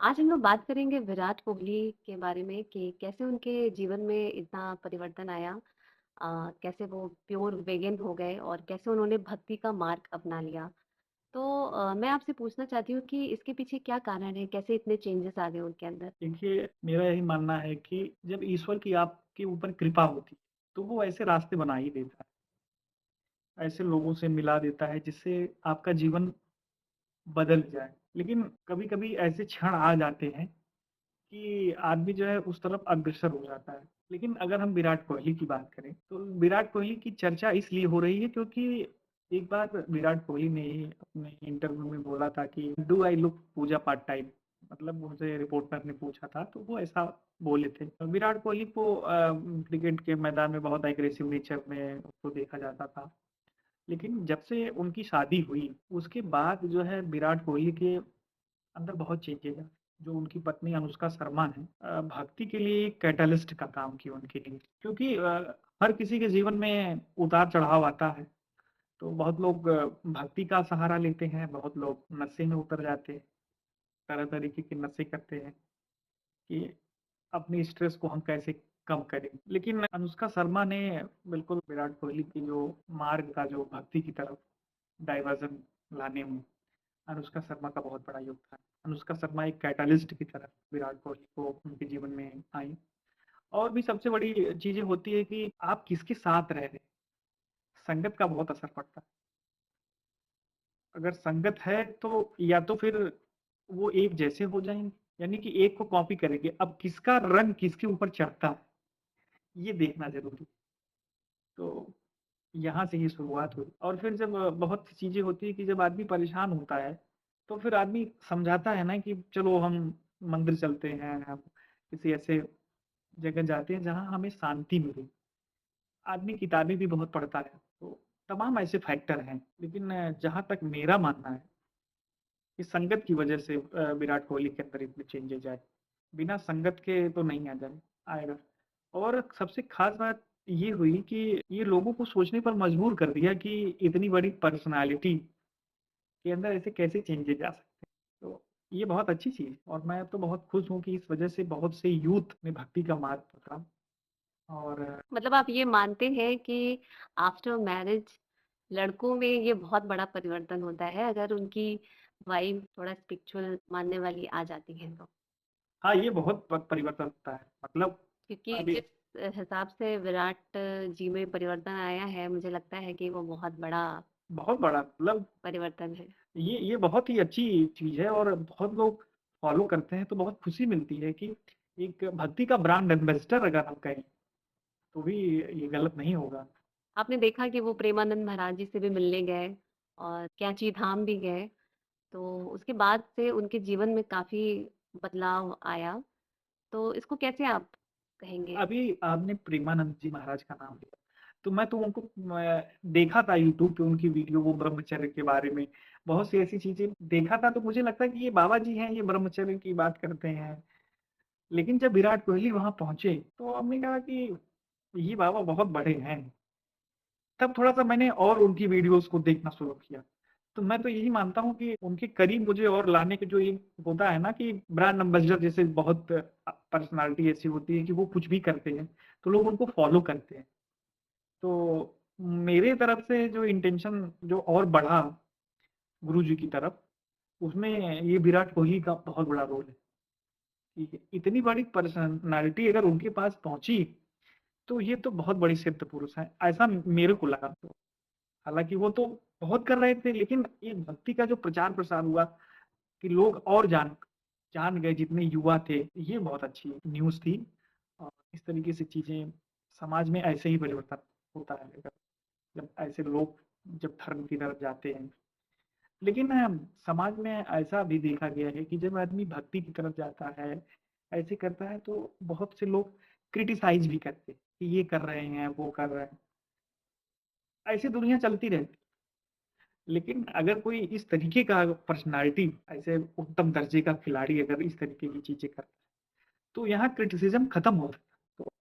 आज हम लोग बात करेंगे विराट कोहली के बारे में कि कैसे उनके जीवन में इतना परिवर्तन आया। कैसे वो प्योर वेगन हो गए और कैसे उन्होंने भक्ति का मार्ग अपना लिया। तो मैं आपसे पूछना चाहती हूँ कि इसके पीछे क्या कारण है, कैसे इतने चेंजेस आ गए उनके अंदर? देखिए, मेरा यही मानना है कि जब ईश्वर की आपके ऊपर कृपा होती है, तो वो ऐसे रास्ते बना ही देता है, ऐसे लोगों से मिला देता है जिससे आपका जीवन बदल जाए। लेकिन कभी-कभी ऐसे क्षण आ जाते हैं कि आदमी जो है उस तरफ अग्रसर हो जाता है। लेकिन अगर हम विराट कोहली की बात करें, तो विराट कोहली की चर्चा इसलिए हो रही है क्योंकि एक बार विराट कोहली ने ही अपने इंटरव्यू में बोला था कि डू आई लुक पूजा पार्ट टाइम? मतलब उनसे रिपोर्टर ने पूछा था, तो वो ऐसा बोले थे। विराट कोहली को क्रिकेट के मैदान में बहुत एग्रेसिव नेचर में उसको देखा जाता था। लेकिन जब से उनकी शादी हुई, उसके बाद जो है विराट कोहली के अंदर बहुत चेंजेज़ आए। जो उनकी पत्नी अनुष्का शर्मा हैं भक्ति के लिए एक कैटलिस्ट का काम किया उनके लिए। क्योंकि हर किसी के जीवन में उतार-चढ़ाव आता है, तो बहुत लोग भक्ति का सहारा लेते हैं, बहुत लोग नशे में उतर जाते हैं, तरह तरीके के नशे करते हैं कि अपनी स्ट्रेस को हम कैसे कम करें। लेकिन अनुष्का शर्मा ने बिल्कुल विराट कोहली की जो मार्ग था, जो भक्ति की तरफ डाइवर्जन लाने में अनुष्का शर्मा का बहुत बड़ा योगदान। अनुष्का शर्मा एक कैटलिस्ट की तरह विराट कोहली को उनके जीवन में आई। और भी सबसे बड़ी चीज़ें होती है कि आप किसके साथ रह रहे हैं, संगत का बहुत असर पड़ता है। अगर संगत है तो या तो फिर वो एक जैसे हो जाएँगे, यानी कि एक को कॉपी करेंगे। अब किसका रंग किसके ऊपर चढ़ता है, ये देखना ज़रूरी है। तो यहाँ से ही शुरुआत हुई और फिर जब बहुत सी चीज़ें होती हैं कि जब आदमी परेशान होता है, तो फिर आदमी समझाता है ना कि चलो हम मंदिर चलते हैं, हम किसी ऐसे जगह जाते हैं जहाँ हमें शांति मिले। आदमी किताबें भी बहुत पढ़ता है, तो तमाम ऐसे फैक्टर हैं। लेकिन जहाँ तक मेरा मानना है कि संगत की वजह से विराट कोहली के अंदर इतने चेंजेज़ आए। बिना संगत के तो नहीं आ जाए आएगा। और सबसे ख़ास बात ये हुई कि ये लोगों को सोचने पर मजबूर कर दिया कि इतनी बड़ी पर्सनैलिटी के अंदर ऐसे कैसे चेंजेज़ आ सकते हैं। तो ये बहुत अच्छी चीज़ है और मैं तो बहुत खुश हूँ कि इस वजह से बहुत से यूथ ने भक्ति का मार्ग पकड़ा और मतलब आप ये मानते हैं कि आफ्टर मैरिज लड़कों में ये बहुत बड़ा परिवर्तन होता है अगर उनकी वाइफ थोड़ा स्पिरिचुअल मानने वाली आ जाती है तो? हाँ, ये बहुत परिवर्तन होता है। मतलब क्योंकि अभी जिस हिसाब से विराट जी में परिवर्तन आया है, मुझे लगता है कि वो बहुत बड़ा बहुत बड़ा मतलब परिवर्तन है। ये बहुत ही अच्छी चीज़ है और बहुत लोग फ़ॉलो करते हैं, तो बहुत खुशी मिलती है कि एक भक्ति का ब्रांड एम्बेसडर अगर हम कहें, तो भी ये गलत नहीं होगा। आपने देखा कि वो प्रेमानंद महाराज जी से भी मिलने गए और कैंची धाम भी गए, तो उसके बाद से उनके जीवन में काफ़ी बदलाव आया। तो इसको कैसे आप कहेंगे? अभी आपने प्रेमानंद जी महाराज का नाम लिया, तो मैं तो उनको देखा था यूट्यूब पे उनकी वीडियो वो ब्रह्मचर्य के बारे में, बहुत सी ऐसी चीज़ें देखा था, तो मुझे लगता है कि ये बाबा जी हैं, ये ब्रह्मचर्य की बात करते हैं। लेकिन जब विराट कोहली वहाँ पहुँचे, तो हमने कहा कि ये बाबा बहुत बड़े हैं। तब थोड़ा-सा मैंने और उनकी वीडियोज़ को देखना शुरू किया। तो मैं तो यही मानता हूँ कि उनके करीब मुझे और लाने के जो ये होता है ना कि ब्रांड एम्बेसडर जैसे बहुत पर्सनैलिटी ऐसी होती है कि वो कुछ भी करते हैं, तो लोग उनको फ़ॉलो करते हैं। तो मेरे तरफ से जो इंटेंशन जो और बढ़ा गुरुजी की तरफ, उसमें ये विराट कोहली का बहुत बड़ा रोल है। ठीक है, इतनी बड़ी पर्सनैलिटी अगर उनके पास पहुँची, तो ये तो बहुत बड़ी सिद्ध पुरुष हैं, ऐसा मेरे को लगा। हालाँकि वो तो बहुत कर रहे थे, लेकिन ये भक्ति का जो प्रचार-प्रसार हुआ कि लोग और जान जान गए जितने युवा थे, ये बहुत अच्छी न्यूज़ थी। और इस तरीके से चीज़ें समाज में ऐसे ही परिवर्तन होता रहेगा, जब ऐसे लोग जब धर्म की तरफ जाते हैं। लेकिन समाज में ऐसा भी देखा गया है कि जब आदमी भक्ति की तरफ जाता है, ऐसे करता है तो बहुत से लोग क्रिटिसाइज़ भी करते हैं कि ये कर रहे हैं, वो कर रहे हैं। ऐसे दुनिया चलती रहती है। लेकिन अगर कोई इस तरीके का पर्सनैलिटी ऐसे उत्तम दर्जे का खिलाड़ी अगर इस तरीके की चीज़ें करता है, तो यहाँ क्रिटिसिज़्म खत्म हो सकता है। तो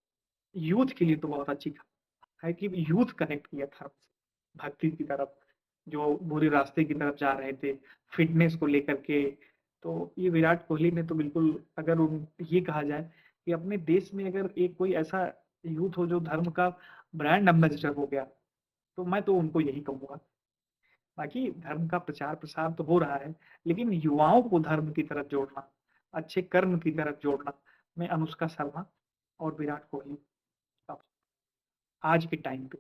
यूथ के लिए तो बहुत अच्छी खबर है कि यूथ कनेक्ट किया धर्म से, भक्ति की तरफ, जो बुरे रास्ते की तरफ जा रहे थे, फ़िटनेस को लेकर के, तो ये विराट कोहली ने तो बिल्कुल, अगर उन ये कहा जाए कि अपने देश में अगर एक कोई ऐसा यूथ हो जो धर्म का ब्रांड एम्बेसडर हो गया, तो मैं तो उनको यही कहूँगा। बाकी धर्म का प्रचार-प्रसार तो हो रहा है, लेकिन युवाओं को धर्म की तरफ जोड़ना, अच्छे कर्म की तरफ जोड़ना, मैं अनुष्का शर्मा और विराट कोहली का आज के टाइम पे